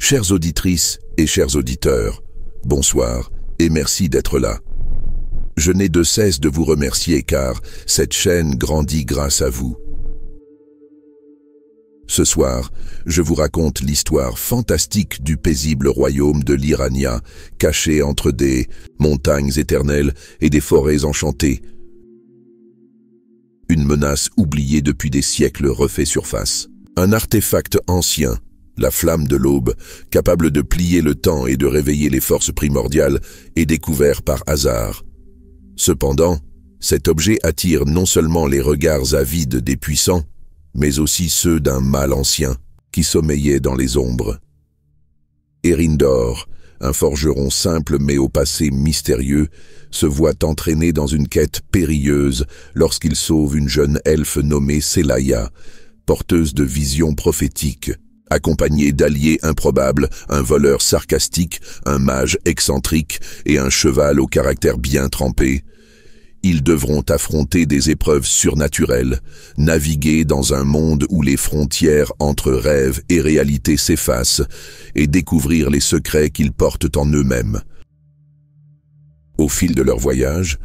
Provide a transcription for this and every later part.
Chères auditrices et chers auditeurs, bonsoir et merci d'être là. Je n'ai de cesse de vous remercier car cette chaîne grandit grâce à vous. Ce soir, je vous raconte l'histoire fantastique du paisible royaume de l'Irania, caché entre des montagnes éternelles et des forêts enchantées. Une menace oubliée depuis des siècles refait surface. Un artefact ancien, la flamme de l'aube, capable de plier le temps et de réveiller les forces primordiales, est découvert par hasard. Cependant, cet objet attire non seulement les regards avides des puissants, mais aussi ceux d'un mal ancien qui sommeillait dans les ombres. Eryndor, un forgeron simple mais au passé mystérieux, se voit entraîné dans une quête périlleuse lorsqu'il sauve une jeune elfe nommée Selaya, porteuse de visions prophétiques, accompagnée d'alliés improbables, un voleur sarcastique, un mage excentrique et un cheval au caractère bien trempé. Ils devront affronter des épreuves surnaturelles, naviguer dans un monde où les frontières entre rêve et réalité s'effacent et découvrir les secrets qu'ils portent en eux-mêmes. Au fil de leur voyage,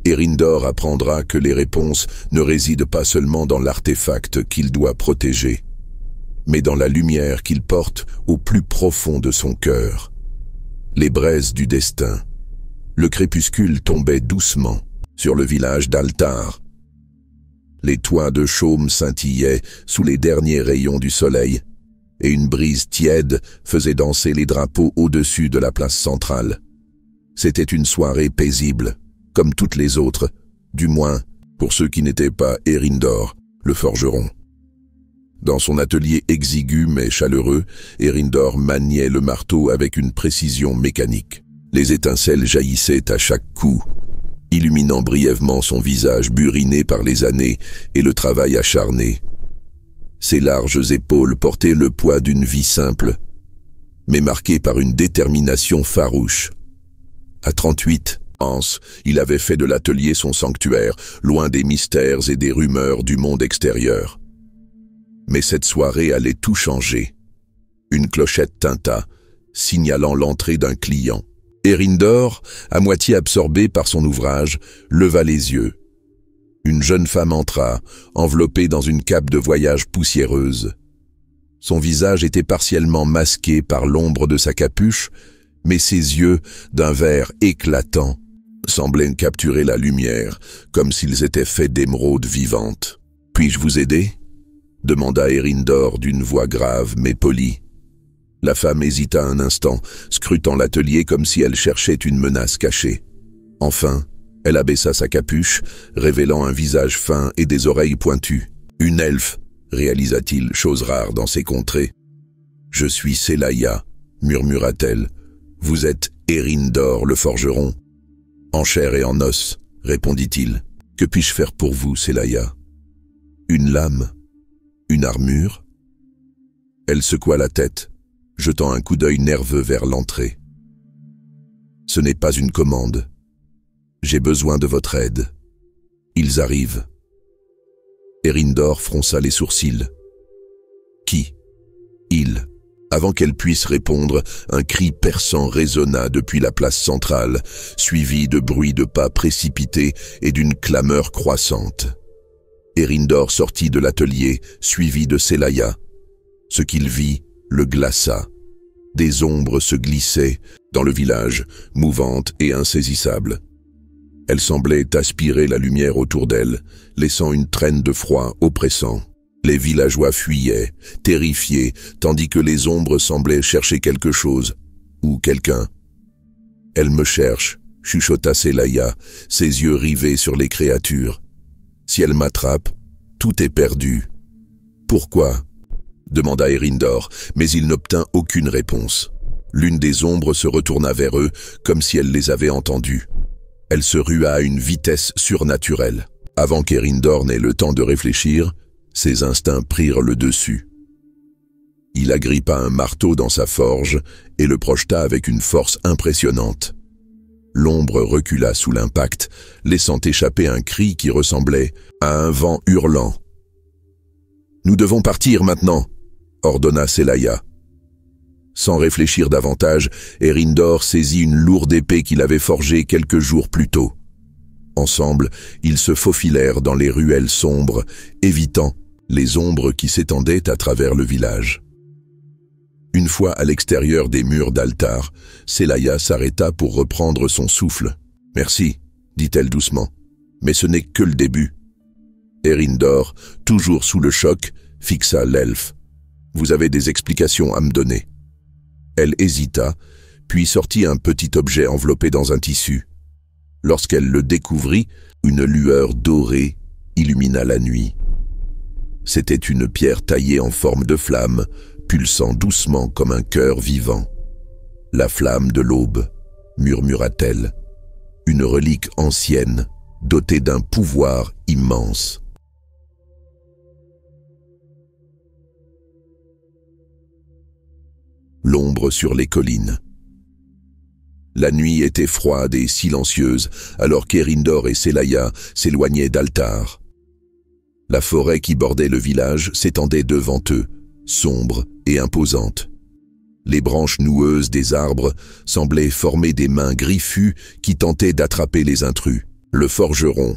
Eryndor apprendra que les réponses ne résident pas seulement dans l'artefact qu'il doit protéger, mais dans la lumière qu'il porte au plus profond de son cœur. Les braises du destin. Le crépuscule tombait doucement sur le village d'Altar. Les toits de chaume scintillaient sous les derniers rayons du soleil, et une brise tiède faisait danser les drapeaux au-dessus de la place centrale. C'était une soirée paisible, comme toutes les autres, du moins pour ceux qui n'étaient pas Eryndor, le forgeron. Dans son atelier exigu mais chaleureux, Eryndor maniait le marteau avec une précision mécanique. Les étincelles jaillissaient à chaque coup, illuminant brièvement son visage buriné par les années et le travail acharné. Ses larges épaules portaient le poids d'une vie simple, mais marquée par une détermination farouche. À 38 ans, il avait fait de l'atelier son sanctuaire, loin des mystères et des rumeurs du monde extérieur. Mais cette soirée allait tout changer. Une clochette tinta, signalant l'entrée d'un client. Eryndor, à moitié absorbé par son ouvrage, leva les yeux. Une jeune femme entra, enveloppée dans une cape de voyage poussiéreuse. Son visage était partiellement masqué par l'ombre de sa capuche, mais ses yeux, d'un vert éclatant, semblaient capturer la lumière, comme s'ils étaient faits d'émeraudes vivantes. « Puis-je vous aider ?» demanda Eryndor d'une voix grave mais polie. La femme hésita un instant, scrutant l'atelier comme si elle cherchait une menace cachée. Enfin, elle abaissa sa capuche, révélant un visage fin et des oreilles pointues. « Une elfe », réalisa-t-il, chose rare dans ces contrées. « Je suis Selaya », murmura-t-elle. « Vous êtes Eryndor, le forgeron ?»« En chair et en os », répondit-il. « Que puis-je faire pour vous, Selaya ?»« Une lame ? Une armure ?» Elle secoua la tête, jetant un coup d'œil nerveux vers l'entrée. « Ce n'est pas une commande. J'ai besoin de votre aide. Ils arrivent. » Eryndor fronça les sourcils. « Qui ? Ils ?» Avant qu'elle puisse répondre, un cri perçant résonna depuis la place centrale, suivi de bruits de pas précipités et d'une clameur croissante. Eryndor sortit de l'atelier, suivi de Selaya. Ce qu'il vit le glaça. Des ombres se glissaient dans le village, mouvantes et insaisissables. Elles semblaient aspirer la lumière autour d'elle, laissant une traîne de froid oppressant. Les villageois fuyaient, terrifiés, tandis que les ombres semblaient chercher quelque chose, ou quelqu'un. « Elle me cherche », chuchota Selaya, ses yeux rivés sur les créatures. « Si elle m'attrape, tout est perdu. »« Pourquoi ?» demanda Eryndor, mais il n'obtint aucune réponse. L'une des ombres se retourna vers eux, comme si elle les avait entendus. Elle se rua à une vitesse surnaturelle. Avant qu'Eryndor n'ait le temps de réfléchir, ses instincts prirent le dessus. Il agrippa un marteau dans sa forge et le projeta avec une force impressionnante. L'ombre recula sous l'impact, laissant échapper un cri qui ressemblait à un vent hurlant. « Nous devons partir maintenant !» ordonna Selaya. Sans réfléchir davantage, Eärendor saisit une lourde épée qu'il avait forgée quelques jours plus tôt. Ensemble, ils se faufilèrent dans les ruelles sombres, évitant les ombres qui s'étendaient à travers le village. Une fois à l'extérieur des murs d'Altar, Celaya s'arrêta pour reprendre son souffle. « Merci », dit-elle doucement, « mais ce n'est que le début. » Eärendor, toujours sous le choc, fixa l'elfe. « Vous avez des explications à me donner. » Elle hésita, puis sortit un petit objet enveloppé dans un tissu. Lorsqu'elle le découvrit, une lueur dorée illumina la nuit. C'était une pierre taillée en forme de flamme, pulsant doucement comme un cœur vivant. « La flamme de l'aube », murmura-t-elle, « une relique ancienne, dotée d'un pouvoir immense. » L'ombre sur les collines. La nuit était froide et silencieuse, alors qu'Eärendor et Celaya s'éloignaient d'Altar. La forêt qui bordait le village s'étendait devant eux, sombre et imposante. Les branches noueuses des arbres semblaient former des mains griffues qui tentaient d'attraper les intrus. Le forgeron,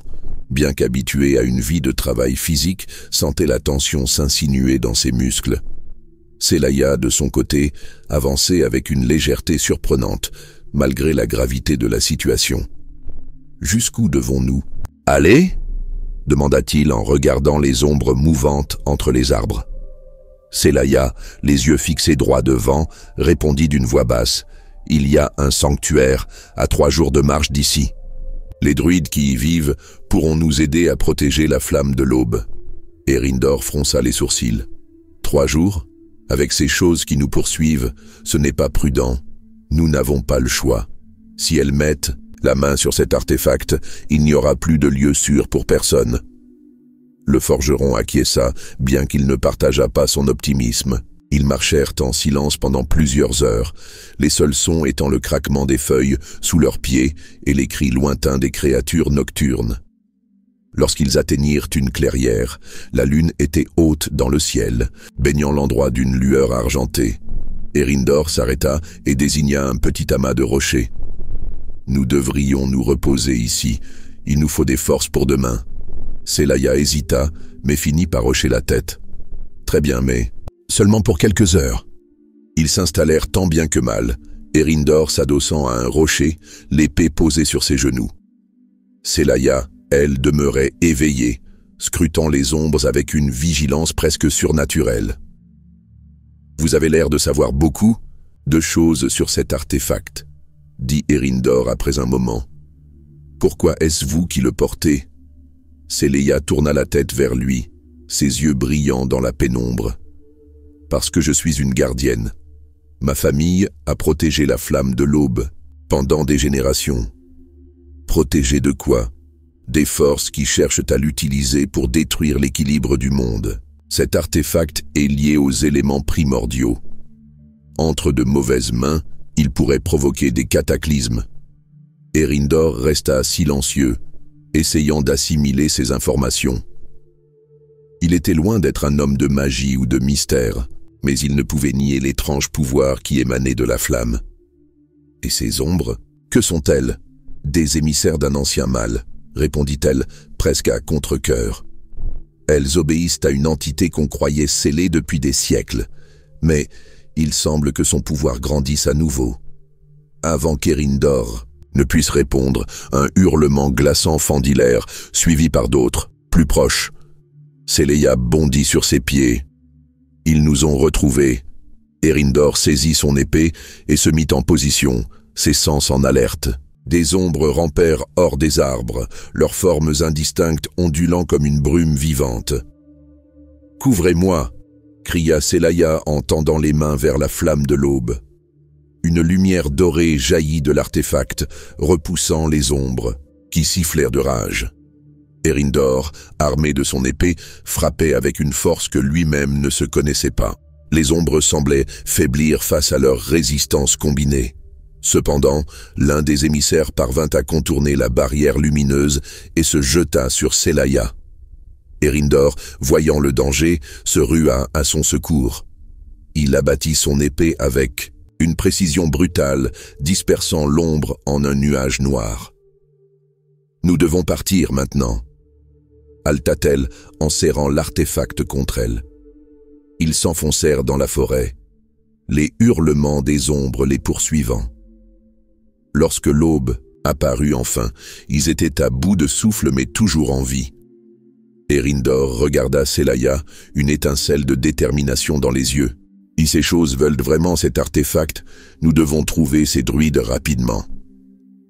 bien qu'habitué à une vie de travail physique, sentait la tension s'insinuer dans ses muscles. Celaya, de son côté, avançait avec une légèreté surprenante, malgré la gravité de la situation. « Jusqu'où devons-nous aller ?» demanda-t-il en regardant les ombres mouvantes entre les arbres. Celaya, les yeux fixés droit devant, répondit d'une voix basse. « Il y a un sanctuaire à 3 jours de marche d'ici. Les druides qui y vivent pourront nous aider à protéger la flamme de l'aube. » Eärendor fronça les sourcils. « 3 jours ? Avec ces choses qui nous poursuivent, ce n'est pas prudent. Nous n'avons pas le choix. Si elles mettent la main sur cet artefact, il n'y aura plus de lieu sûr pour personne. » Le forgeron acquiesça, bien qu'il ne partageât pas son optimisme. Ils marchèrent en silence pendant plusieurs heures, les seuls sons étant le craquement des feuilles sous leurs pieds et les cris lointains des créatures nocturnes. Lorsqu'ils atteignirent une clairière, la lune était haute dans le ciel, baignant l'endroit d'une lueur argentée. Eärendor s'arrêta et désigna un petit amas de rochers. « Nous devrions nous reposer ici. Il nous faut des forces pour demain. » Celaya hésita, mais finit par hocher la tête. « Très bien, mais seulement pour quelques heures. » Ils s'installèrent tant bien que mal, Eärendor s'adossant à un rocher, l'épée posée sur ses genoux. Celaya, elle, demeurait éveillée, scrutant les ombres avec une vigilance presque surnaturelle. « Vous avez l'air de savoir beaucoup de choses sur cet artefact, » dit Eärendor après un moment. « Pourquoi est-ce vous qui le portez ?» Celaya tourna la tête vers lui, ses yeux brillants dans la pénombre. « Parce que je suis une gardienne. Ma famille a protégé la flamme de l'aube pendant des générations. » « Protégée de quoi ? Des forces qui cherchent à l'utiliser pour détruire l'équilibre du monde. Cet artefact est lié aux éléments primordiaux. Entre de mauvaises mains, il pourrait provoquer des cataclysmes. » Eärendor resta silencieux, essayant d'assimiler ces informations. Il était loin d'être un homme de magie ou de mystère, mais il ne pouvait nier l'étrange pouvoir qui émanait de la flamme. « Et ces ombres, que sont-elles ? » « Des émissaires d'un ancien mal, » répondit-elle, presque à contre-cœur. « Elles obéissent à une entité qu'on croyait scellée depuis des siècles, mais il semble que son pouvoir grandisse à nouveau. » Avant qu'Eärendor ne puisse répondre, un hurlement glaçant fendit l'air, suivi par d'autres, plus proches. Celaya bondit sur ses pieds. « Ils nous ont retrouvés. » Eärendor saisit son épée et se mit en position, ses sens en alerte. Des ombres rampèrent hors des arbres, leurs formes indistinctes ondulant comme une brume vivante. « Couvrez-moi !» cria Celaya en tendant les mains vers la flamme de l'aube. Une lumière dorée jaillit de l'artefact, repoussant les ombres, qui sifflèrent de rage. Eärendor, armé de son épée, frappait avec une force que lui-même ne se connaissait pas. Les ombres semblaient faiblir face à leur résistance combinée. Cependant, l'un des émissaires parvint à contourner la barrière lumineuse et se jeta sur Celaya. Eärendor, voyant le danger, se rua à son secours. Il abattit son épée avec Une précision brutale, dispersant l'ombre en un nuage noir. « Nous devons partir maintenant », halta-t-elle en serrant l'artefact contre elle. Ils s'enfoncèrent dans la forêt, les hurlements des ombres les poursuivant. Lorsque l'aube apparut enfin, ils étaient à bout de souffle mais toujours en vie. Eärendor regarda Celaya, une étincelle de détermination dans les yeux. « Si ces choses veulent vraiment cet artefact, nous devons trouver ces druides rapidement. »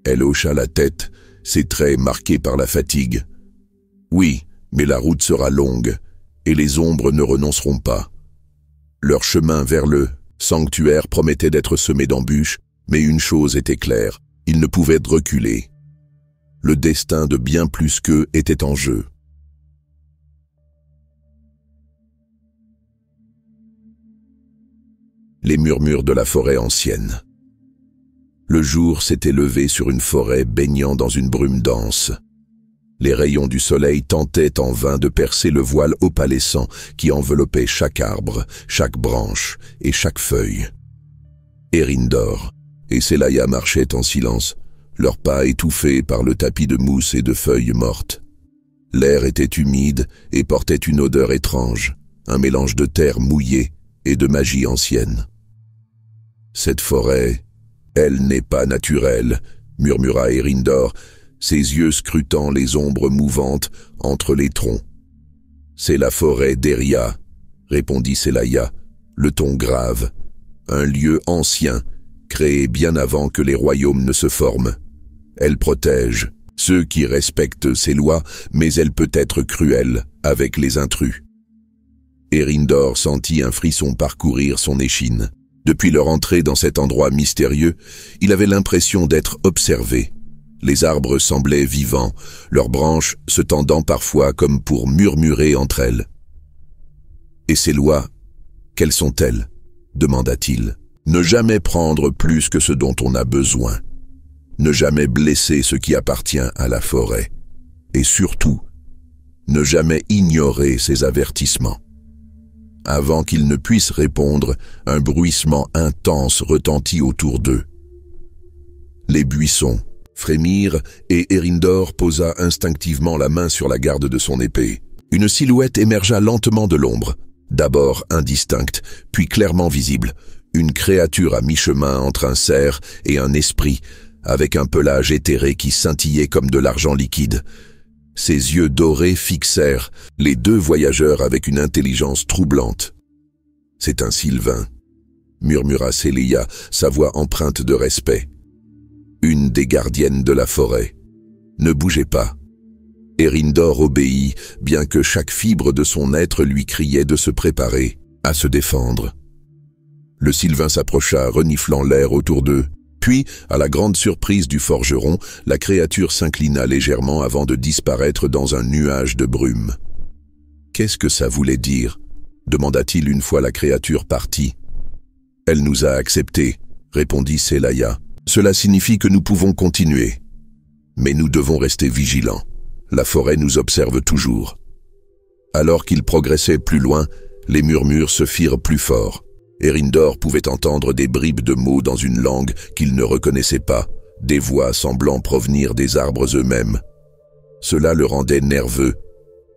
Elle hocha la tête, ses traits marqués par la fatigue. « Oui, mais la route sera longue, et les ombres ne renonceront pas. » Leur chemin vers le sanctuaire promettait d'être semé d'embûches, mais une chose était claire, ils ne pouvaient reculer. Le destin de bien plus qu'eux était en jeu. Les murmures de la forêt ancienne. Le jour s'était levé sur une forêt baignant dans une brume dense. Les rayons du soleil tentaient en vain de percer le voile opalescent qui enveloppait chaque arbre, chaque branche et chaque feuille. Eärendor et Celaya marchaient en silence, leurs pas étouffés par le tapis de mousse et de feuilles mortes. L'air était humide et portait une odeur étrange, un mélange de terre mouillée et de magie ancienne. « Cette forêt, elle n'est pas naturelle », murmura Eärendor, ses yeux scrutant les ombres mouvantes entre les troncs. « C'est la forêt d'Eria », répondit Celaya, le ton grave. « Un lieu ancien, créé bien avant que les royaumes ne se forment. Elle protège ceux qui respectent ses lois, mais elle peut être cruelle avec les intrus. » Eärendor sentit un frisson parcourir son échine. Depuis leur entrée dans cet endroit mystérieux, il avait l'impression d'être observé. Les arbres semblaient vivants, leurs branches se tendant parfois comme pour murmurer entre elles. « Et ces lois, quelles sont-elles » demanda-t-il. « Ne jamais prendre plus que ce dont on a besoin. Ne jamais blesser ce qui appartient à la forêt. Et surtout, ne jamais ignorer ses avertissements. » Avant qu'ils ne puissent répondre, un bruissement intense retentit autour d'eux. Les buissons frémirent et Eärendor posa instinctivement la main sur la garde de son épée. Une silhouette émergea lentement de l'ombre, d'abord indistincte, puis clairement visible, une créature à mi-chemin entre un cerf et un esprit, avec un pelage éthéré qui scintillait comme de l'argent liquide. Ses yeux dorés fixèrent les deux voyageurs avec une intelligence troublante. « C'est un Sylvain », murmura Celaya, sa voix empreinte de respect. « Une des gardiennes de la forêt. Ne bougez pas. » Eärendor obéit, bien que chaque fibre de son être lui criait de se préparer à se défendre. Le Sylvain s'approcha, reniflant l'air autour d'eux. Puis, à la grande surprise du forgeron, la créature s'inclina légèrement avant de disparaître dans un nuage de brume. « Qu'est-ce que ça voulait dire » demanda-t-il une fois la créature partie. « Elle nous a acceptés » répondit Celaya. « Cela signifie que nous pouvons continuer. Mais nous devons rester vigilants. La forêt nous observe toujours. » Alors qu'ils progressaient plus loin, les murmures se firent plus forts. Eärendor pouvait entendre des bribes de mots dans une langue qu'il ne reconnaissait pas, des voix semblant provenir des arbres eux-mêmes. Cela le rendait nerveux,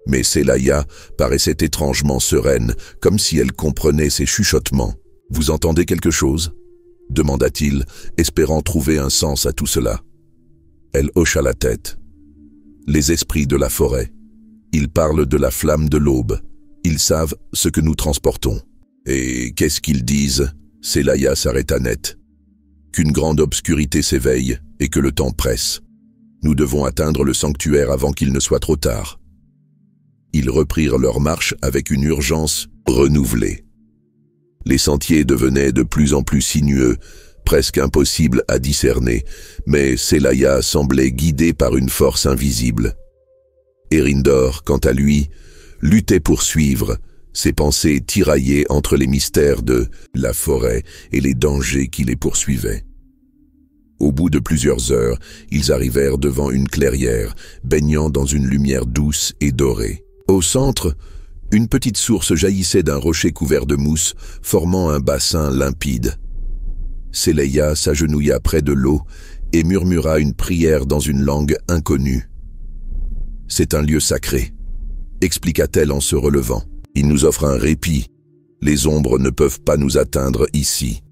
mais Celaya paraissait étrangement sereine, comme si elle comprenait ses chuchotements. « Vous entendez quelque chose ?» demanda-t-il, espérant trouver un sens à tout cela. Elle hocha la tête. « Les esprits de la forêt. Ils parlent de la flamme de l'aube. Ils savent ce que nous transportons. » « Et qu'est-ce qu'ils disent ?» Celaya s'arrêta net. « Qu'une grande obscurité s'éveille et que le temps presse. Nous devons atteindre le sanctuaire avant qu'il ne soit trop tard. » Ils reprirent leur marche avec une urgence renouvelée. Les sentiers devenaient de plus en plus sinueux, presque impossibles à discerner, mais Celaya semblait guidé par une force invisible. Eärendor, quant à lui, luttait pour suivre, ses pensées tiraillées entre les mystères de la forêt et les dangers qui les poursuivaient. Au bout de plusieurs heures, ils arrivèrent devant une clairière, baignant dans une lumière douce et dorée. Au centre, une petite source jaillissait d'un rocher couvert de mousse, formant un bassin limpide. Sélaya s'agenouilla près de l'eau et murmura une prière dans une langue inconnue. « C'est un lieu sacré », expliqua-t-elle en se relevant. « Il nous offre un répit. Les ombres ne peuvent pas nous atteindre ici. »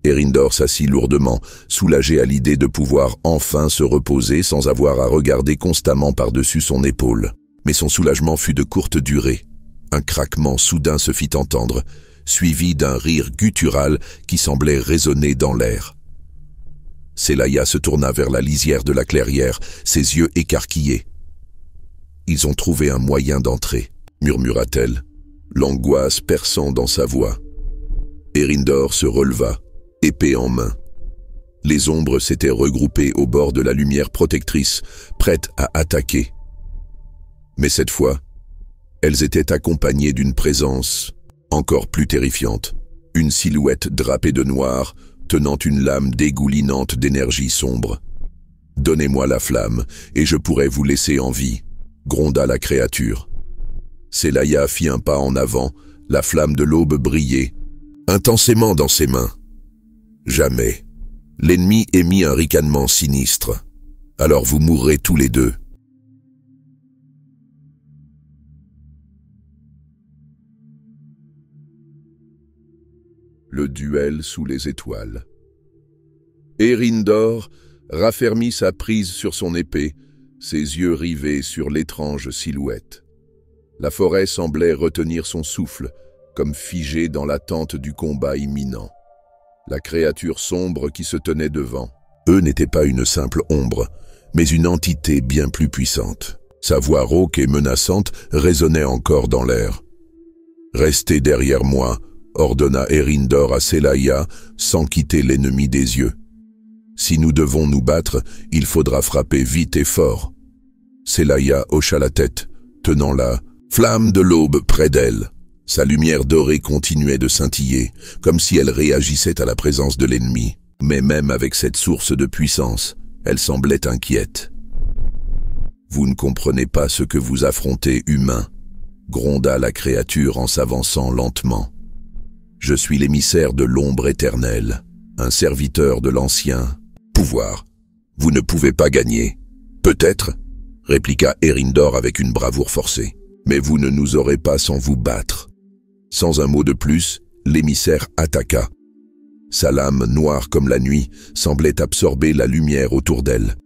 Eärendor s'assit lourdement, soulagé à l'idée de pouvoir enfin se reposer sans avoir à regarder constamment par-dessus son épaule. Mais son soulagement fut de courte durée. Un craquement soudain se fit entendre, suivi d'un rire guttural qui semblait résonner dans l'air. Sélaya se tourna vers la lisière de la clairière, ses yeux écarquillés. « Ils ont trouvé un moyen d'entrer », murmura-t-elle, l'angoisse perçant dans sa voix. Eärendor se releva, épée en main. Les ombres s'étaient regroupées au bord de la lumière protectrice, prêtes à attaquer. Mais cette fois, elles étaient accompagnées d'une présence encore plus terrifiante. Une silhouette drapée de noir, tenant une lame dégoulinante d'énergie sombre. « Donnez-moi la flamme, et je pourrai vous laisser en vie », gronda la créature. Sélaya fit un pas en avant, la flamme de l'aube brillait, intensément dans ses mains. Jamais. L'ennemi émit un ricanement sinistre. « Alors vous mourrez tous les deux. » Le duel sous les étoiles. Eärendor raffermit sa prise sur son épée, ses yeux rivés sur l'étrange silhouette. La forêt semblait retenir son souffle, comme figée dans l'attente du combat imminent. La créature sombre qui se tenait devant, eux n'était pas une simple ombre, mais une entité bien plus puissante. Sa voix rauque et menaçante résonnait encore dans l'air. « Restez derrière moi », ordonna Eärendor à Sélaya sans quitter l'ennemi des yeux. « Si nous devons nous battre, il faudra frapper vite et fort. » Sélaya hocha la tête, tenant la flamme de l'aube près d'elle. Sa lumière dorée continuait de scintiller, comme si elle réagissait à la présence de l'ennemi. Mais même avec cette source de puissance, elle semblait inquiète. « Vous ne comprenez pas ce que vous affrontez, humain », gronda la créature en s'avançant lentement. « Je suis l'émissaire de l'ombre éternelle, un serviteur de l'ancien pouvoir. Vous ne pouvez pas gagner. »« Peut-être » répliqua Eärendor avec une bravoure forcée. « Mais vous ne nous aurez pas sans vous battre. » Sans un mot de plus, l'émissaire attaqua. Sa lame, noire comme la nuit, semblait absorber la lumière autour d'elle.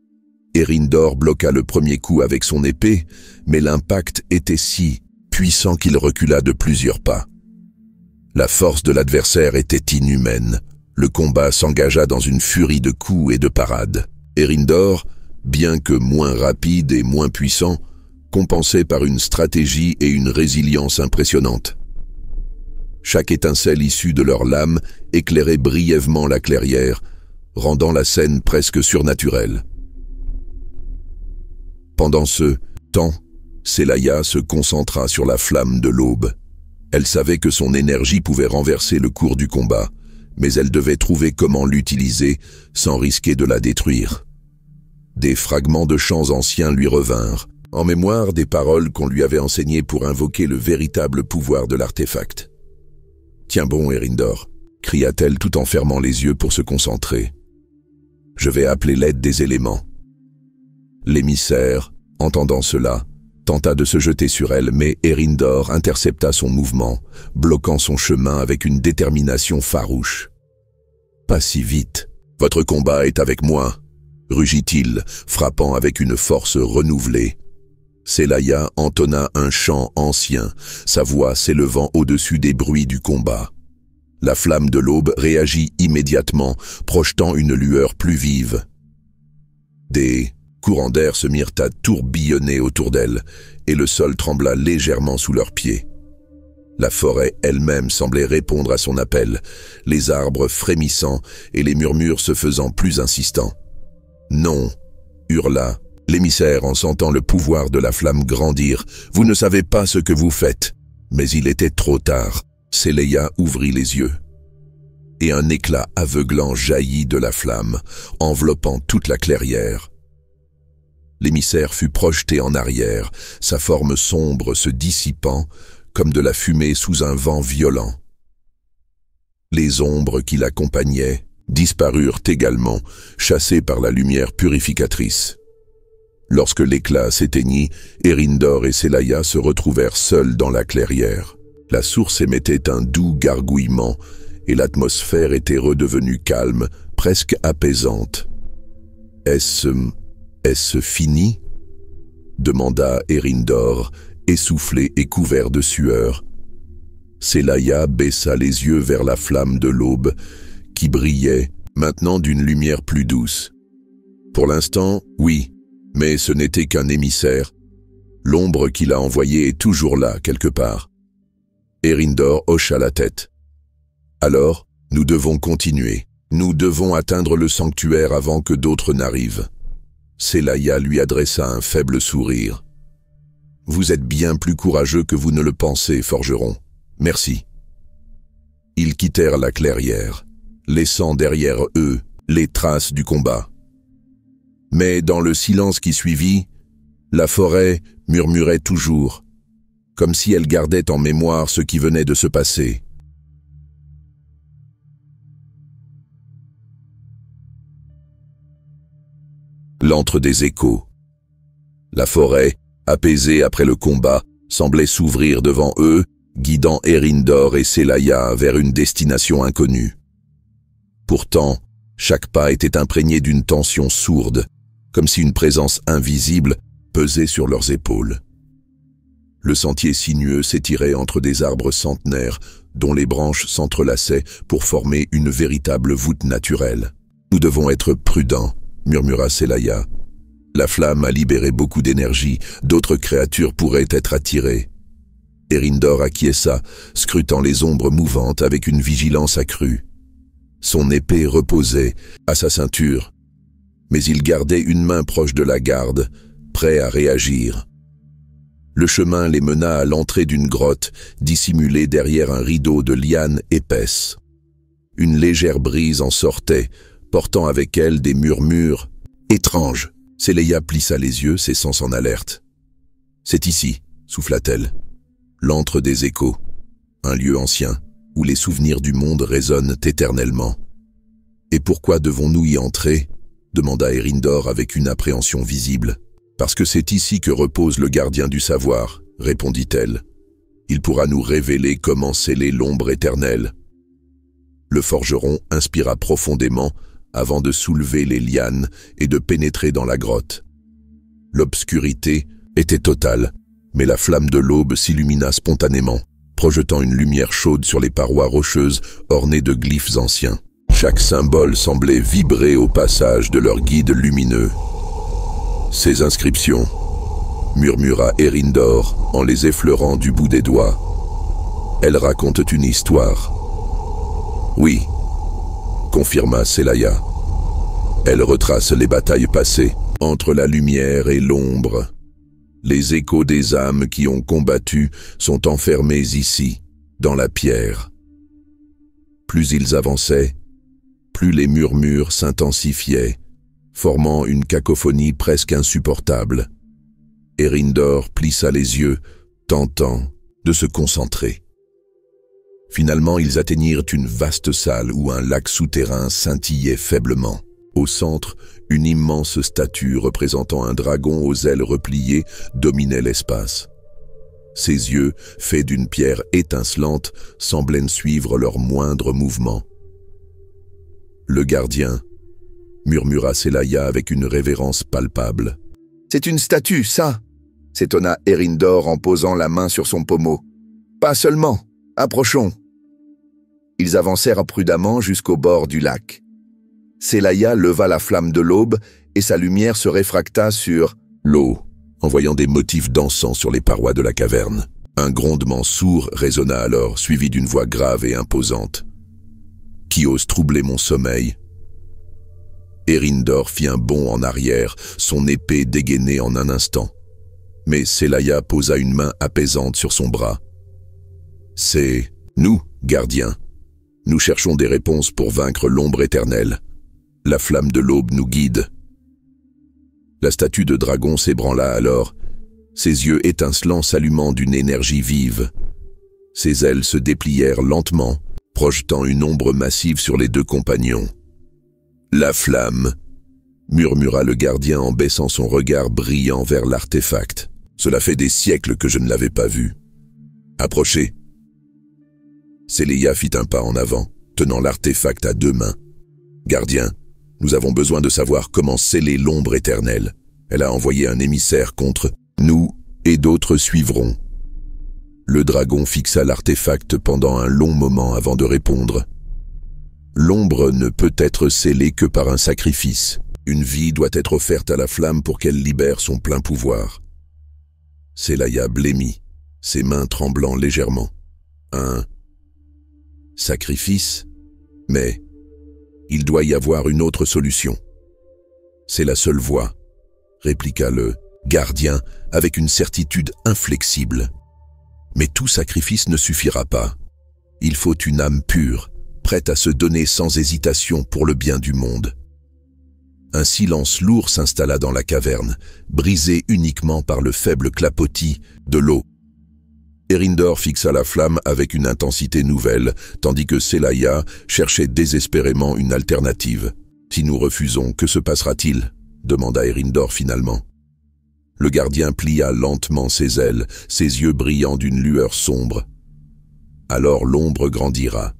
Eärendor bloqua le premier coup avec son épée, mais l'impact était si puissant qu'il recula de plusieurs pas. La force de l'adversaire était inhumaine. Le combat s'engagea dans une furie de coups et de parades. Eärendor, bien que moins rapide et moins puissant, compensait par une stratégie et une résilience impressionnantes. Chaque étincelle issue de leurs lames éclairait brièvement la clairière, rendant la scène presque surnaturelle. Pendant ce temps, Sélaya se concentra sur la flamme de l'aube. Elle savait que son énergie pouvait renverser le cours du combat, mais elle devait trouver comment l'utiliser sans risquer de la détruire. Des fragments de chants anciens lui revinrent, en mémoire des paroles qu'on lui avait enseignées pour invoquer le véritable pouvoir de l'artefact. « Tiens bon, Eärendor » cria-t-elle tout en fermant les yeux pour se concentrer. « Je vais appeler l'aide des éléments. » L'émissaire, entendant cela, tenta de se jeter sur elle, mais Eärendor intercepta son mouvement, bloquant son chemin avec une détermination farouche. « Pas si vite, votre combat est avec moi », rugit-il, frappant avec une force renouvelée. Sélaya entonna un chant ancien, sa voix s'élevant au-dessus des bruits du combat. La flamme de l'aube réagit immédiatement, projetant une lueur plus vive. Des courants d'air se mirent à tourbillonner autour d'elle, et le sol trembla légèrement sous leurs pieds. La forêt elle-même semblait répondre à son appel, les arbres frémissant et les murmures se faisant plus insistants. « Non !» hurla l'émissaire en sentant le pouvoir de la flamme grandir. « Vous ne savez pas ce que vous faites. » Mais il était trop tard. Sélaya ouvrit les yeux. Et un éclat aveuglant jaillit de la flamme, enveloppant toute la clairière. L'émissaire fut projeté en arrière, sa forme sombre se dissipant, comme de la fumée sous un vent violent. Les ombres qui l'accompagnaient disparurent également, chassés par la lumière purificatrice. Lorsque l'éclat s'éteignit, Eärendor et Celaya se retrouvèrent seuls dans la clairière. La source émettait un doux gargouillement et l'atmosphère était redevenue calme, presque apaisante. « Est-ce fini ?» demanda Eärendor, essoufflé et couvert de sueur. Celaya baissa les yeux vers la flamme de l'aube, qui brillait, maintenant d'une lumière plus douce. Pour l'instant, oui, mais ce n'était qu'un émissaire. L'ombre qu'il a envoyée est toujours là, quelque part. Eärendor hocha la tête. Alors, nous devons continuer. Nous devons atteindre le sanctuaire avant que d'autres n'arrivent. Celaya lui adressa un faible sourire. Vous êtes bien plus courageux que vous ne le pensez, forgeron. Merci. Ils quittèrent la clairière, laissant derrière eux les traces du combat. Mais dans le silence qui suivit, la forêt murmurait toujours, comme si elle gardait en mémoire ce qui venait de se passer. L'antre des échos. La forêt, apaisée après le combat, semblait s'ouvrir devant eux, guidant Eärendor et Celaya vers une destination inconnue. Pourtant, chaque pas était imprégné d'une tension sourde, comme si une présence invisible pesait sur leurs épaules. Le sentier sinueux s'étirait entre des arbres centenaires, dont les branches s'entrelaçaient pour former une véritable voûte naturelle. « Nous devons être prudents », murmura Celaya. « La flamme a libéré beaucoup d'énergie, d'autres créatures pourraient être attirées. » Eärendor acquiesça, scrutant les ombres mouvantes avec une vigilance accrue. Son épée reposait à sa ceinture, mais il gardait une main proche de la garde, prêt à réagir. Le chemin les mena à l'entrée d'une grotte, dissimulée derrière un rideau de lianes épaisses. Une légère brise en sortait, portant avec elle des murmures étranges. Celaya plissa les yeux, ses sens en alerte. « C'est ici », souffla-t-elle. « L'antre des échos, un lieu ancien, où les souvenirs du monde résonnent éternellement. »« Et pourquoi devons-nous y entrer ?» demanda Eärendor avec une appréhension visible. « Parce que c'est ici que repose le gardien du savoir, » répondit-elle. « Il pourra nous révéler comment sceller l'ombre éternelle. » Le forgeron inspira profondément avant de soulever les lianes et de pénétrer dans la grotte. L'obscurité était totale, mais la flamme de l'aube s'illumina spontanément, projetant une lumière chaude sur les parois rocheuses ornées de glyphes anciens. Chaque symbole semblait vibrer au passage de leur guide lumineux. « Ces inscriptions » murmura Eärendor en les effleurant du bout des doigts. « Elles racontent une histoire. » « Oui » confirma Celaya. « Elles retracent les batailles passées entre la lumière et l'ombre. Les échos des âmes qui ont combattu sont enfermés ici, dans la pierre. » Plus ils avançaient, plus les murmures s'intensifiaient, formant une cacophonie presque insupportable. Eärendor plissa les yeux, tentant de se concentrer. Finalement, ils atteignirent une vaste salle où un lac souterrain scintillait faiblement. Au centre, une immense statue représentant un dragon aux ailes repliées dominait l'espace. Ses yeux, faits d'une pierre étincelante, semblaient suivre leurs moindres mouvements. « Le gardien » murmura Celaya avec une révérence palpable. « C'est une statue, ça !» s'étonna Eärendor en posant la main sur son pommeau. « Pas seulement !» Approchons. Ils avancèrent prudemment jusqu'au bord du lac. Celaya leva la flamme de l'aube et sa lumière se réfracta sur l'eau, envoyant des motifs dansants sur les parois de la caverne. Un grondement sourd résonna alors, suivi d'une voix grave et imposante. « Qui ose troubler mon sommeil ?» Eärendor fit un bond en arrière, son épée dégainée en un instant. Mais Celaya posa une main apaisante sur son bras. C'est nous, gardiens. Nous cherchons des réponses pour vaincre l'ombre éternelle. La flamme de l'aube nous guide. » La statue de dragon s'ébranla alors, ses yeux étincelants s'allumant d'une énergie vive. Ses ailes se déplièrent lentement, projetant une ombre massive sur les deux compagnons. La flamme, murmura le gardien en baissant son regard brillant vers l'artefact. Cela fait des siècles que je ne l'avais pas vu. Approchez. Céléia fit un pas en avant, tenant l'artefact à 2 mains. Gardien, nous avons besoin de savoir comment sceller l'ombre éternelle. Elle a envoyé un émissaire contre nous et d'autres suivront. Le dragon fixa l'artefact pendant un long moment avant de répondre. L'ombre ne peut être scellée que par un sacrifice. Une vie doit être offerte à la flamme pour qu'elle libère son plein pouvoir. Céléia blêmit, ses mains tremblant légèrement. Un sacrifice? Mais il doit y avoir une autre solution. C'est la seule voie, répliqua le gardien avec une certitude inflexible. Mais tout sacrifice ne suffira pas. Il faut une âme pure, prête à se donner sans hésitation pour le bien du monde. Un silence lourd s'installa dans la caverne, brisé uniquement par le faible clapotis de l'eau. Eärendor fixa la flamme avec une intensité nouvelle, tandis que Céléia cherchait désespérément une alternative. « Si nous refusons, que se passera-t-il » demanda Eärendor finalement. Le gardien plia lentement ses ailes, ses yeux brillant d'une lueur sombre. Alors l'ombre grandira.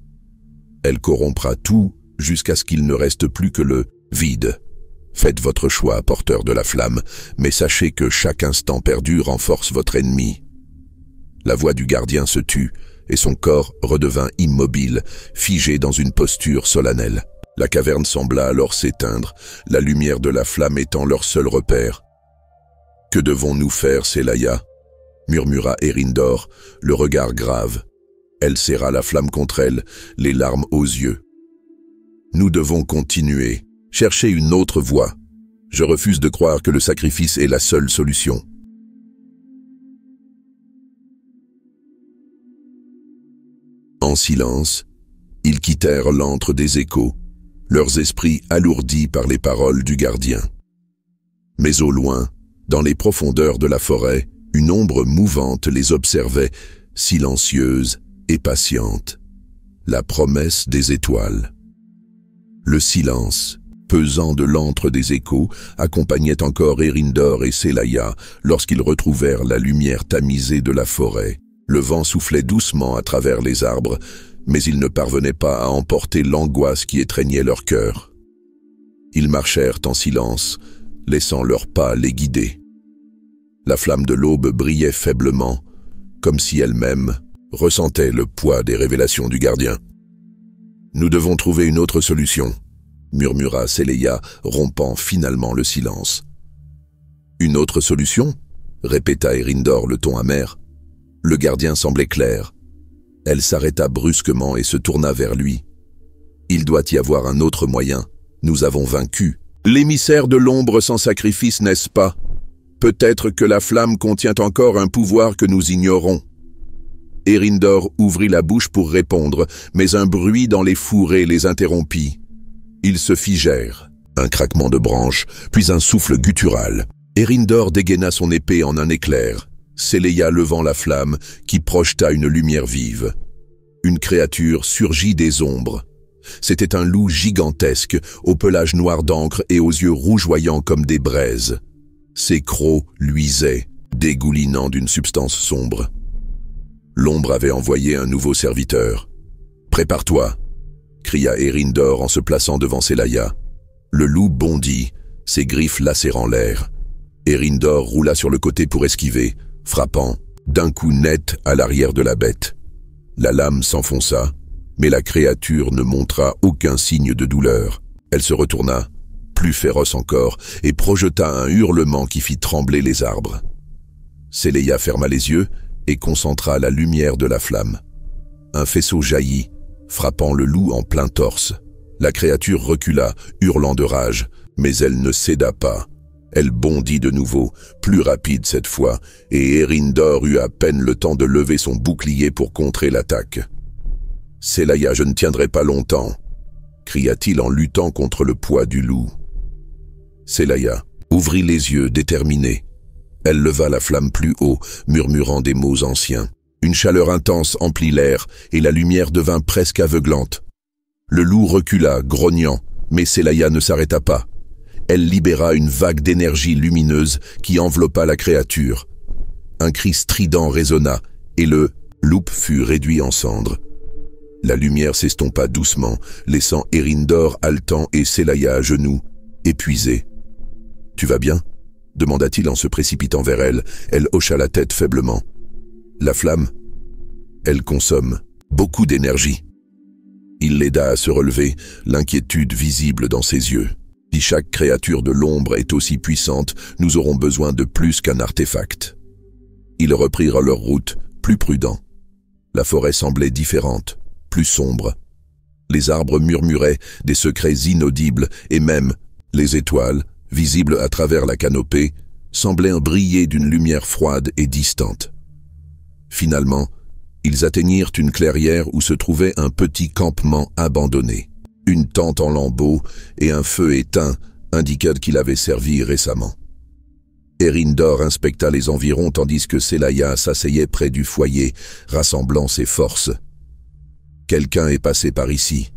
Elle corrompra tout jusqu'à ce qu'il ne reste plus que le vide. Faites votre choix, porteur de la flamme, mais sachez que chaque instant perdu renforce votre ennemi. La voix du gardien se tut, et son corps redevint immobile, figé dans une posture solennelle. La caverne sembla alors s'éteindre, la lumière de la flamme étant leur seul repère. « Que devons-nous faire, Céléia » murmura Eärendor, le regard grave. Elle serra la flamme contre elle, les larmes aux yeux. « Nous devons continuer, chercher une autre voie. Je refuse de croire que le sacrifice est la seule solution. » En silence, ils quittèrent l'antre des échos, leurs esprits alourdis par les paroles du gardien. Mais au loin, dans les profondeurs de la forêt, une ombre mouvante les observait, silencieuse et patiente. La promesse des étoiles. Le silence, pesant de l'antre des échos, accompagnait encore Eärendor et Céléia lorsqu'ils retrouvèrent la lumière tamisée de la forêt. Le vent soufflait doucement à travers les arbres, mais ils ne parvenaient pas à emporter l'angoisse qui étreignait leur cœur. Ils marchèrent en silence, laissant leurs pas les guider. La flamme de l'aube brillait faiblement, comme si elle-même ressentait le poids des révélations du gardien. « Nous devons trouver une autre solution », murmura Céléia, rompant finalement le silence. « Une autre solution ?» répéta Eärendor le ton amer. Le gardien semblait clair. Elle s'arrêta brusquement et se tourna vers lui. « Il doit y avoir un autre moyen. Nous avons vaincu. L'émissaire de l'ombre sans sacrifice, n'est-ce pas? Peut-être que la flamme contient encore un pouvoir que nous ignorons. » Eärendor ouvrit la bouche pour répondre, mais un bruit dans les fourrés les interrompit. Ils se figèrent. Un craquement de branches, puis un souffle guttural. Eärendor dégaina son épée en un éclair. Céléia levant la flamme, qui projeta une lumière vive. Une créature surgit des ombres. C'était un loup gigantesque, au pelage noir d'encre et aux yeux rougeoyants comme des braises. Ses crocs luisaient, dégoulinant d'une substance sombre. L'ombre avait envoyé un nouveau serviteur. « Prépare-toi » cria Eärendor en se plaçant devant Céléia. Le loup bondit, ses griffes lacérant l'air. Eärendor roula sur le côté pour esquiver, frappant d'un coup net à l'arrière de la bête. La lame s'enfonça, mais la créature ne montra aucun signe de douleur. Elle se retourna, plus féroce encore, et projeta un hurlement qui fit trembler les arbres. Céléia ferma les yeux et concentra la lumière de la flamme. Un faisceau jaillit, frappant le loup en plein torse. La créature recula, hurlant de rage, mais elle ne céda pas. Elle bondit de nouveau, plus rapide cette fois, et Eärendor eut à peine le temps de lever son bouclier pour contrer l'attaque. « Céléia, je ne tiendrai pas longtemps » cria-t-il en luttant contre le poids du loup. Céléia ouvrit les yeux, déterminée. Elle leva la flamme plus haut, murmurant des mots anciens. Une chaleur intense emplit l'air, et la lumière devint presque aveuglante. Le loup recula, grognant, Mais Selaya ne s'arrêta pas. Elle libéra une vague d'énergie lumineuse qui enveloppa la créature. Un cri strident résonna, et le loup fut réduit en cendres. La lumière s'estompa doucement, laissant Eryndor haletant et Selaya à genoux, épuisés. « Tu vas bien ?» demanda-t-il en se précipitant vers elle. Elle hocha la tête faiblement. « La flamme ? Elle consomme beaucoup d'énergie. » Il l'aida à se relever, l'inquiétude visible dans ses yeux. « Si chaque créature de l'ombre est aussi puissante, nous aurons besoin de plus qu'un artefact. » Ils reprirent leur route, plus prudents. La forêt semblait différente, plus sombre. Les arbres murmuraient des secrets inaudibles et même les étoiles, visibles à travers la canopée, semblaient briller d'une lumière froide et distante. Finalement, ils atteignirent une clairière où se trouvait un petit campement abandonné. Une tente en lambeaux et un feu éteint indiquaient qu'il avait servi récemment. Eryndor inspecta les environs tandis que Selaya s'asseyait près du foyer, rassemblant ses forces. « Quelqu'un est passé par ici »,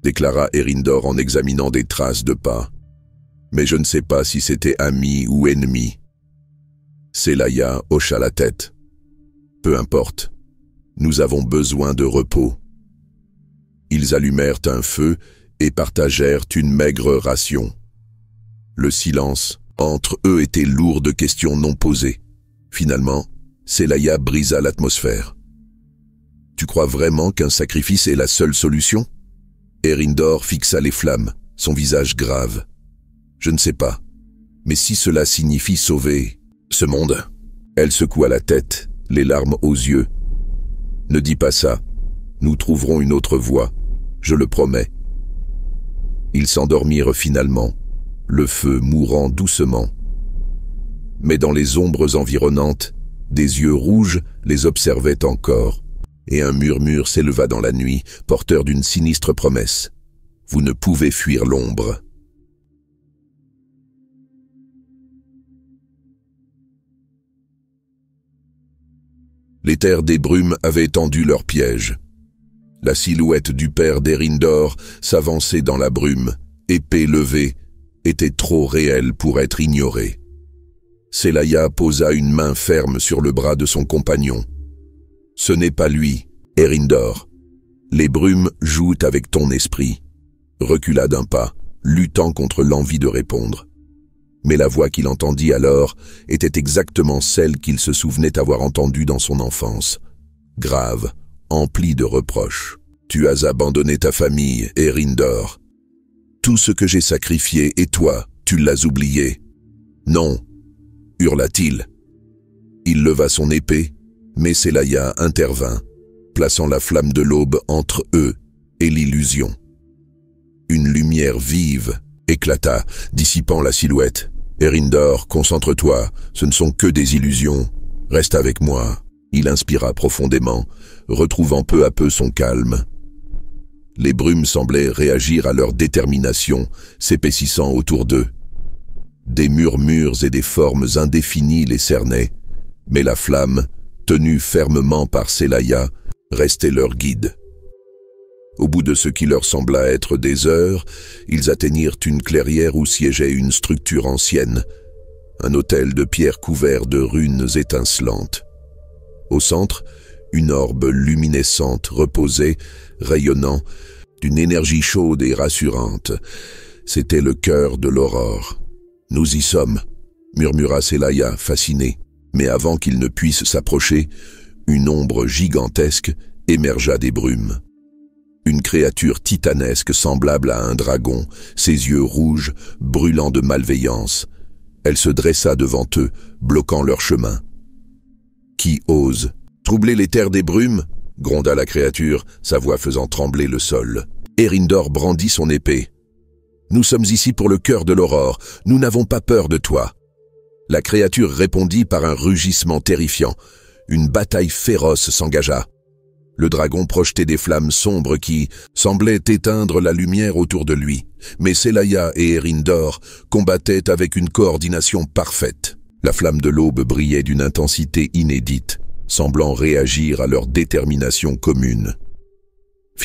déclara Eryndor en examinant des traces de pas. « Mais je ne sais pas si c'était ami ou ennemi. » Selaya hocha la tête. « Peu importe, nous avons besoin de repos. » Ils allumèrent un feu et partagèrent une maigre ration. Le silence entre eux était lourd de questions non posées. Finalement, Selaya brisa l'atmosphère. « Tu crois vraiment qu'un sacrifice est la seule solution ?» Eryndor fixa les flammes, son visage grave. « Je ne sais pas, mais si cela signifie sauver ce monde ?» Elle secoua la tête, les larmes aux yeux. « Ne dis pas ça, nous trouverons une autre voie, je le promets. » Ils s'endormirent finalement, le feu mourant doucement. Mais dans les ombres environnantes, des yeux rouges les observaient encore, et un murmure s'éleva dans la nuit, porteur d'une sinistre promesse. « Vous ne pouvez fuir l'ombre. » Les terres des brumes avaient tendu leur piège. La silhouette du père d'Eryndor s'avançait dans la brume, épée levée, était trop réelle pour être ignorée. Selaya posa une main ferme sur le bras de son compagnon. « Ce n'est pas lui, Eryndor. Les brumes jouent avec ton esprit. » Recula d'un pas, luttant contre l'envie de répondre. Mais la voix qu'il entendit alors était exactement celle qu'il se souvenait avoir entendue dans son enfance. Grave, emplie de reproches. « Tu as abandonné ta famille, Eryndor. Tout ce que j'ai sacrifié, et toi, tu l'as oublié. »« Non !» hurla-t-il. Il leva son épée, mais Selaya intervint, plaçant la flamme de l'aube entre eux et l'illusion. Une lumière vive éclata, dissipant la silhouette. « Eryndor, concentre-toi, ce ne sont que des illusions. Reste avec moi. » Il inspira profondément, retrouvant peu à peu son calme. Les brumes semblaient réagir à leur détermination, s'épaississant autour d'eux. Des murmures et des formes indéfinies les cernaient, mais la flamme, tenue fermement par Selaya, restait leur guide. Au bout de ce qui leur sembla être des heures, ils atteignirent une clairière où siégeait une structure ancienne, un autel de pierre couvert de runes étincelantes. Au centre, une orbe luminescente reposait, rayonnant, d'une énergie chaude et rassurante. C'était le cœur de l'aurore. « Nous y sommes », murmura Selaya, fasciné. Mais avant qu'il ne puisse s'approcher, une ombre gigantesque émergea des brumes. Une créature titanesque semblable à un dragon, ses yeux rouges, brûlant de malveillance. Elle se dressa devant eux, bloquant leur chemin. « Qui ose troubler les terres des brumes ?» gronda la créature, sa voix faisant trembler le sol. Eryndor brandit son épée. « Nous sommes ici pour le cœur de l'aurore, nous n'avons pas peur de toi. » La créature répondit par un rugissement terrifiant. Une bataille féroce s'engagea. Le dragon projetait des flammes sombres qui semblaient éteindre la lumière autour de lui. Mais Selaya et Eryndor combattaient avec une coordination parfaite. La flamme de l'aube brillait d'une intensité inédite, semblant réagir à leur détermination commune.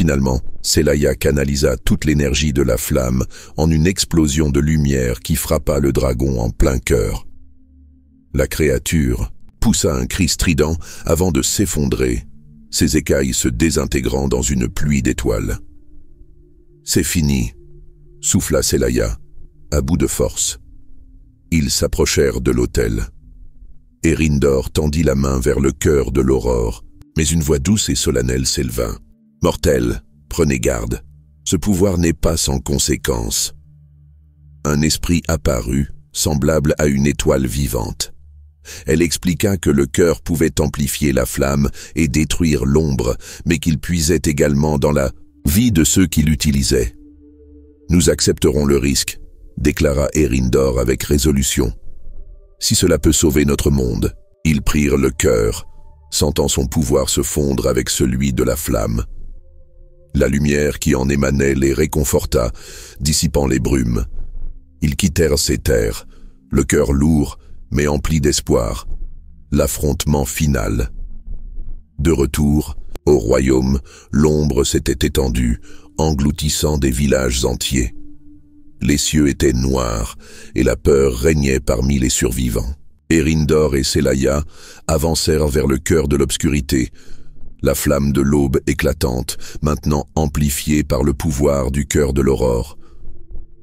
Finalement, Celaya canalisa toute l'énergie de la flamme en une explosion de lumière qui frappa le dragon en plein cœur. La créature poussa un cri strident avant de s'effondrer, ses écailles se désintégrant dans une pluie d'étoiles. « C'est fini », souffla Celaya, à bout de force. Ils s'approchèrent de l'autel. Eärendor tendit la main vers le cœur de l'aurore, mais une voix douce et solennelle s'éleva. « Mortels, prenez garde, ce pouvoir n'est pas sans conséquence. » Un esprit apparut, semblable à une étoile vivante. Elle expliqua que le cœur pouvait amplifier la flamme et détruire l'ombre, mais qu'il puisait également dans la vie de ceux qui l'utilisaient. « Nous accepterons le risque », déclara Eärendor avec résolution. « Si cela peut sauver notre monde. » Ils prirent le cœur, sentant son pouvoir se fondre avec celui de la flamme. La lumière qui en émanait les réconforta, dissipant les brumes. Ils quittèrent ces terres, le cœur lourd, mais empli d'espoir. L'affrontement final. De retour, au royaume, l'ombre s'était étendue, engloutissant des villages entiers. Les cieux étaient noirs, et la peur régnait parmi les survivants. Eärendor et Celaya avancèrent vers le cœur de l'obscurité, la flamme de l'aube éclatante, maintenant amplifiée par le pouvoir du cœur de l'aurore.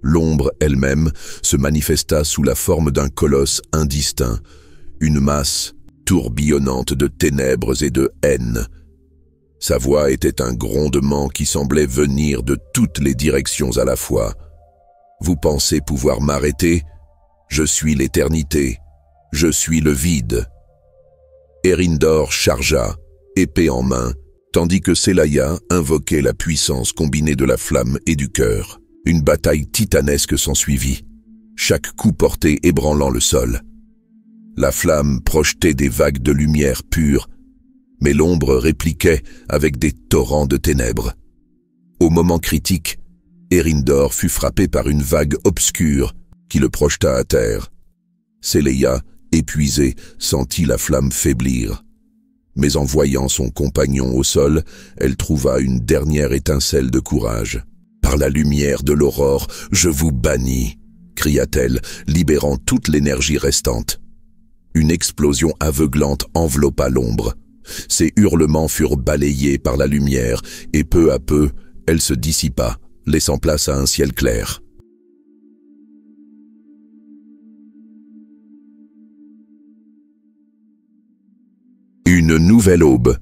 L'ombre elle-même se manifesta sous la forme d'un colosse indistinct, une masse tourbillonnante de ténèbres et de haine. Sa voix était un grondement qui semblait venir de toutes les directions à la fois. « Vous pensez pouvoir m'arrêter? Je suis l'éternité, je suis le vide. » Eärendor chargea, épée en main, tandis que Celaya invoquait la puissance combinée de la flamme et du cœur. Une bataille titanesque s'ensuivit, chaque coup porté ébranlant le sol. La flamme projetait des vagues de lumière pure, mais l'ombre répliquait avec des torrents de ténèbres. Au moment critique, Eärendor fut frappé par une vague obscure qui le projeta à terre. Celaya, épuisée, sentit la flamme faiblir. Mais en voyant son compagnon au sol, elle trouva une dernière étincelle de courage. « Par la lumière de l'aurore, je vous bannis !» cria-t-elle, libérant toute l'énergie restante. Une explosion aveuglante enveloppa l'ombre. Ses hurlements furent balayés par la lumière, et peu à peu, elle se dissipa, laissant place à un ciel clair. Une nouvelle aube.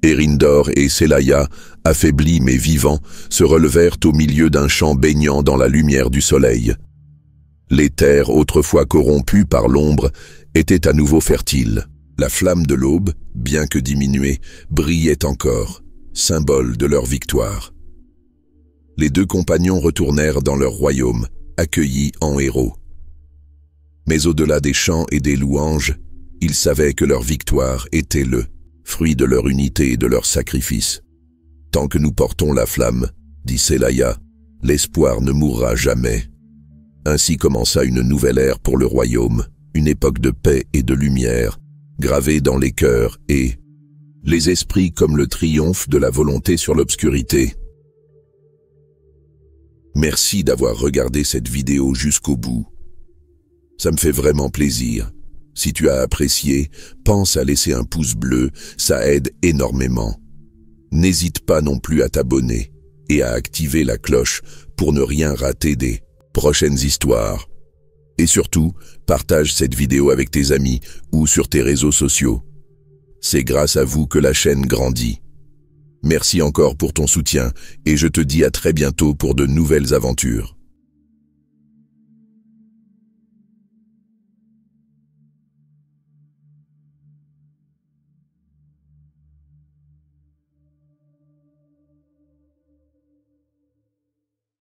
Eärendor et Celaya, affaiblis mais vivants, se relevèrent au milieu d'un champ baignant dans la lumière du soleil. Les terres autrefois corrompues par l'ombre étaient à nouveau fertiles. La flamme de l'aube, bien que diminuée, brillait encore, symbole de leur victoire. Les deux compagnons retournèrent dans leur royaume, accueillis en héros. Mais au-delà des chants et des louanges, ils savaient que leur victoire était le fruit de leur unité et de leur sacrifice. « Tant que nous portons la flamme, dit Celaya, l'espoir ne mourra jamais. » Ainsi commença une nouvelle ère pour le royaume, une époque de paix et de lumière, gravée dans les cœurs et les esprits comme le triomphe de la volonté sur l'obscurité. Merci d'avoir regardé cette vidéo jusqu'au bout. Ça me fait vraiment plaisir. Si tu as apprécié, pense à laisser un pouce bleu, ça aide énormément. N'hésite pas non plus à t'abonner et à activer la cloche pour ne rien rater des prochaines histoires. Et surtout, partage cette vidéo avec tes amis ou sur tes réseaux sociaux. C'est grâce à vous que la chaîne grandit. Merci encore pour ton soutien et je te dis à très bientôt pour de nouvelles aventures.